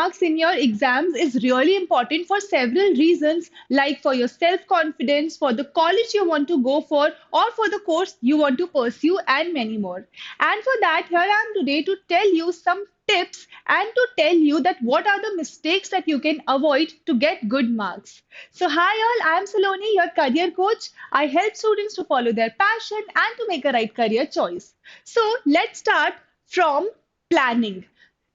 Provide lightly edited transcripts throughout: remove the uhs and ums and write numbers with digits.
marks in your exams is really important for several reasons, like for your self confidence, for the college you want to go for, or for the course you want to pursue, and many more. And for that, here I am today to tell you some tips and to tell you that what are the mistakes that you can avoid to get good marks. So, hi all, I am Saloni, your career coach. I help students to follow their passion and to make a right career choice. So, let's start from planning.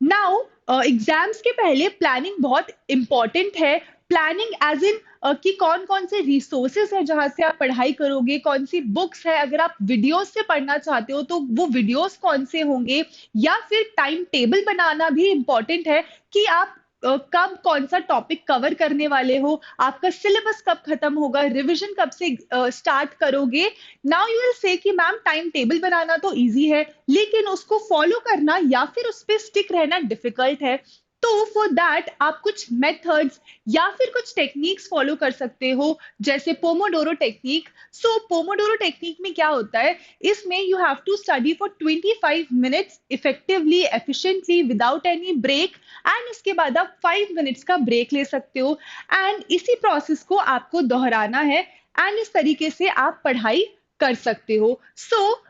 Now exams के पहले planning बहुत important है. Planning as in कि कौन कौन से resources है जहां से आप पढ़ाई करोगे, कौन सी बुक्स है, अगर आप वीडियोस से पढ़ना चाहते हो तो वो वीडियोस कौन से होंगे, या फिर टाइम टेबल बनाना भी इंपॉर्टेंट है कि आप कब कौन सा टॉपिक कवर करने वाले हो, आपका सिलेबस कब खत्म होगा, रिवीजन कब से स्टार्ट करोगे. नाउ यू विल से कि मैम टाइम टेबल बनाना तो इजी है, लेकिन उसको फॉलो करना या फिर उस पर स्टिक रहना डिफिकल्ट है. तो फॉर दैट आप कुछ मेथड्स या फिर कुछ टेक्निक्स फॉलो कर सकते हो, जैसे Pomodoro technique. So Pomodoro technique में क्या होता है, इसमें you have to study for 25 minutes effectively, efficiently, without any break, and उसके बाद आप 5 मिनट्स का ब्रेक ले सकते हो. एंड इसी प्रोसेस को आपको दोहराना है एंड इस तरीके से आप पढ़ाई कर सकते हो. So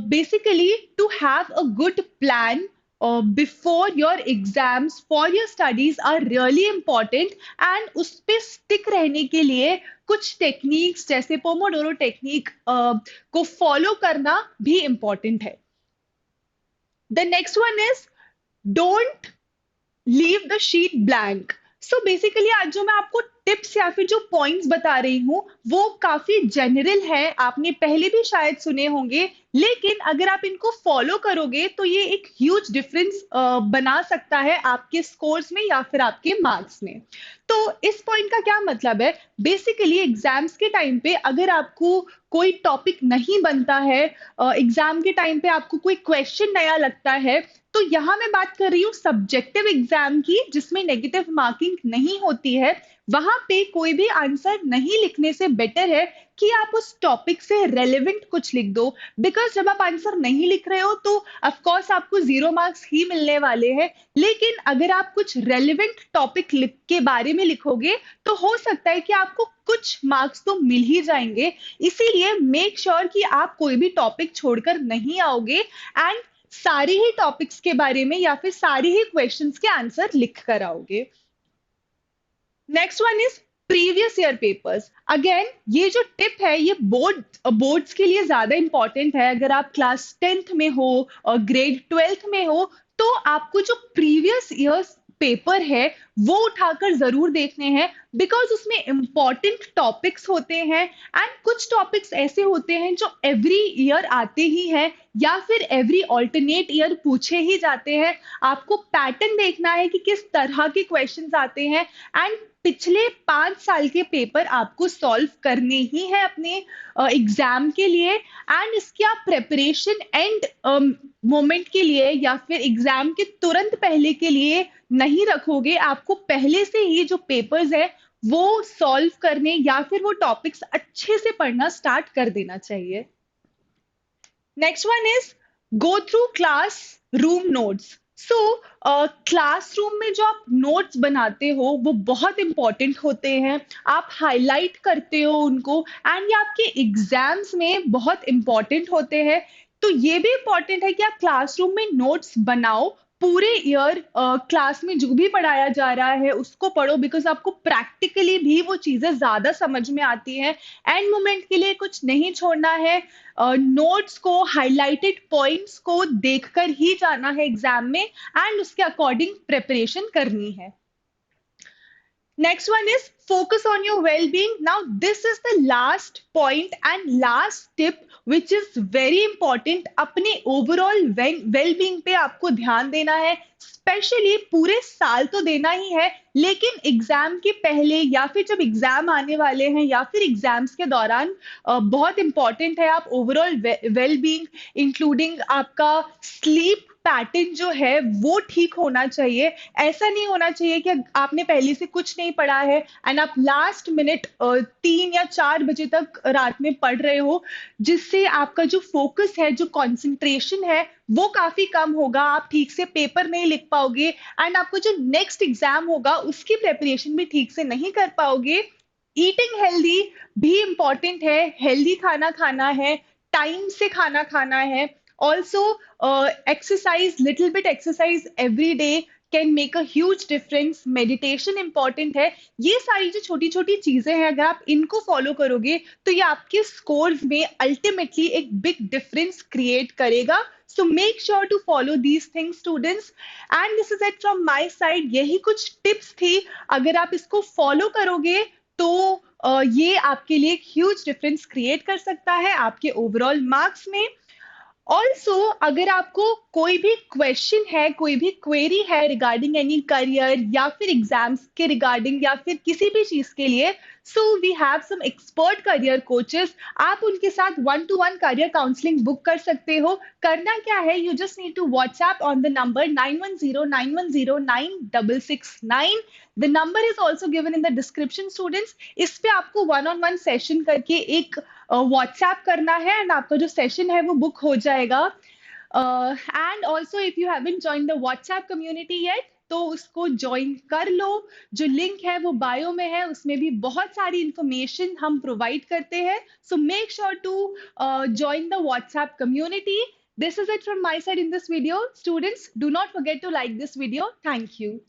basically to have a good plan before your exams for your studies are really important, and उस पे स्टिक रहने के लिए कुछ टेक्निक्स जैसे पोमोडोरो टेक्निक को फॉलो करना भी इंपॉर्टेंट है. The next one is don't leave the sheet blank. So basically आज जो मैं आपको टिप्स या फिर जो पॉइंट्स बता रही हूँ वो काफी जनरल है, आपने पहले भी शायद सुने होंगे, लेकिन अगर आप इनको फॉलो करोगे तो ये एक ह्यूज डिफरेंस बना सकता है आपके स्कोर्स में या फिर आपके मार्क्स में. तो इस पॉइंट का क्या मतलब है, बेसिकली एग्जाम्स के टाइम पे अगर आपको कोई टॉपिक नहीं बनता है, एग्जाम के टाइम पे आपको कोई क्वेश्चन नया लगता है, तो यहाँ मैं बात कर रही हूँ सब्जेक्टिव एग्जाम की जिसमें नेगेटिव मार्किंग नहीं होती है, वहां पे कोई भी आंसर नहीं लिखने से बेटर है कि आप उस टॉपिक से रेलेवेंट कुछ लिख दो. बिकॉज जब आप आंसर नहीं लिख रहे हो तो ऑफ कोर्स आपको 0 मार्क्स ही मिलने वाले हैं, लेकिन अगर आप कुछ रेलेवेंट टॉपिक के बारे में लिखोगे तो हो सकता है कि आपको कुछ मार्क्स तो मिल ही जाएंगे. इसीलिए मेक श्योर कि आप कोई भी टॉपिक छोड़कर नहीं आओगे एंड सारे ही टॉपिक्स के बारे में या फिर सारे ही क्वेश्चंस के आंसर लिख कर आओगे. Next one is previous year papers. Again ये जो टिप है ये बोर्ड्स के लिए ज्यादा इंपॉर्टेंट है. अगर आप क्लास 10th में हो और ग्रेड 12th में हो तो आपको जो प्रीवियस ईयर्स पेपर है वो उठाकर जरूर देखने हैं, बिकॉज उसमें इंपॉर्टेंट टॉपिक्स होते हैं एंड कुछ टॉपिक्स ऐसे होते हैं जो एवरी ईयर आते ही हैं या फिर एवरी ऑल्टरनेट ईयर पूछे ही जाते हैं. आपको पैटर्न देखना है कि किस तरह के क्वेश्चंस आते हैं एंड पिछले 5 साल के पेपर आपको सॉल्व करने ही है अपने एग्जाम के लिए. एंड इसकी आप प्रेपरेशन एंड मोमेंट के लिए या फिर एग्जाम के तुरंत पहले के लिए नहीं रखोगे, आपको पहले से ही जो पेपर्स है वो सॉल्व करने या फिर वो टॉपिक्स अच्छे से पढ़ना स्टार्ट कर देना चाहिए. Next one is go through class room notes. So classroom में जो आप नोट्स बनाते हो वो बहुत इंपॉर्टेंट होते हैं, आप हाईलाइट करते हो उनको एंड ये आपके एग्जाम्स में बहुत इंपॉर्टेंट होते हैं. तो ये भी इंपॉर्टेंट है कि आप क्लासरूम में नोट्स बनाओ, पूरे ईयर क्लास में जो भी पढ़ाया जा रहा है उसको पढ़ो, बिकॉज आपको प्रैक्टिकली भी वो चीजें ज्यादा समझ में आती हैं. एंड मोमेंट के लिए कुछ नहीं छोड़ना है, नोट्स को, हाईलाइटेड पॉइंट्स को देखकर ही जाना है एग्जाम में एंड उसके अकॉर्डिंग प्रिपरेशन करनी है. Next one is focus on your well-being. Now, this is the last point and last tip which is very important. अपने overall well-being पे आपको ध्यान देना है, स्पेशली पूरे साल तो देना ही है, लेकिन एग्जाम के पहले या फिर जब एग्जाम आने वाले हैं या फिर एग्जाम्स के दौरान बहुत इंपॉर्टेंट है आप ओवरऑल वेल-बीइंग इंक्लूडिंग आपका स्लीप पैटर्न जो है वो ठीक होना चाहिए। ऐसा नहीं होना चाहिए कि आपने पहले से कुछ नहीं पढ़ा है एंड आप लास्ट मिनट 3 या 4 बजे तक रात में पढ़ रहे हो, जिससे आपका जो फोकस है, जो कंसंट्रेशन है, वो काफी कम होगा। आप ठीक से पेपर नहीं लिख पाओगे एंड आपको जो नेक्स्ट एग्जाम होगा उसकी प्रिपरेशन भी ठीक से नहीं कर पाओगे। ईटिंग हेल्दी भी इम्पॉर्टेंट है, हेल्दी खाना खाना है, टाइम से खाना खाना है। Also exercise, little bit exercise every day can make a huge difference. Meditation important है। ये सारी जो छोटी छोटी चीजें हैं, अगर आप इनको फॉलो करोगे तो ये आपके स्कोर्स में अल्टीमेटली एक बिग डिफरेंस क्रिएट करेगा। So make sure to follow these things students, and this is it from my side. यही कुछ टिप्स थी। अगर आप इसको फॉलो करोगे तो ये आपके लिए एक ह्यूज डिफरेंस क्रिएट कर सकता है आपके ओवरऑल मार्क्स में। ऑल्सो अगर आपको कोई भी क्वेश्चन है, कोई भी क्वेरी है रिगार्डिंग एनी करियर या फिर एग्जाम्स के रिगार्डिंग या फिर किसी भी चीज के लिए, so we have some expert career coaches. आप उनके साथ 1-to-1 करियर काउंसलिंग बुक कर सकते हो। करना क्या है, you just need to WhatsApp on the number 9109109669। The number is also given in the description students. इस पे आपको 1-on-1 सेशन करके एक व्हाट्सएप करना है एंड आपका जो सेशन है वो बुक हो जाएगा। And also if you haven't join the WhatsApp community yet, तो उसको ज्वाइन कर लो। जो लिंक है वो बायो में है, उसमें भी बहुत सारी इंफॉर्मेशन हम प्रोवाइड करते हैं। So make sure to join the WhatsApp community. This is it from my side in this video. Students, do not forget to like this video. Thank you.